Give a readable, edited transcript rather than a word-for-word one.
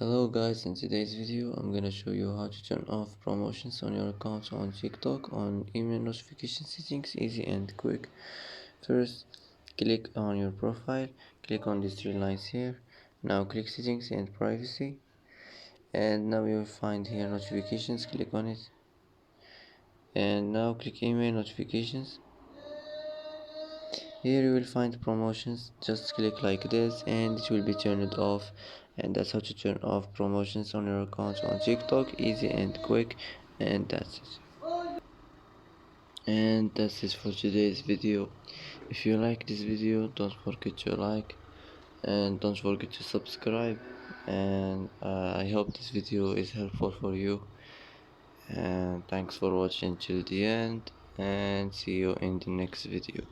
Hello guys, in today's video I'm gonna show you how to turn off promotions on your account on TikTok on email notification settings, easy and quick. First, click on your profile, click on these three lines here. Now click settings and privacy, and now you will find here notifications. Click on it, and now click email notifications. Here you will find promotions. Just click like this and it will be turned off. And that's how to turn off promotions on your account on TikTok, easy and quick. And that's it for today's video. If you like this video, don't forget to like and don't forget to subscribe. And I hope this video is helpful for you, and thanks for watching till the end, and see you in the next video.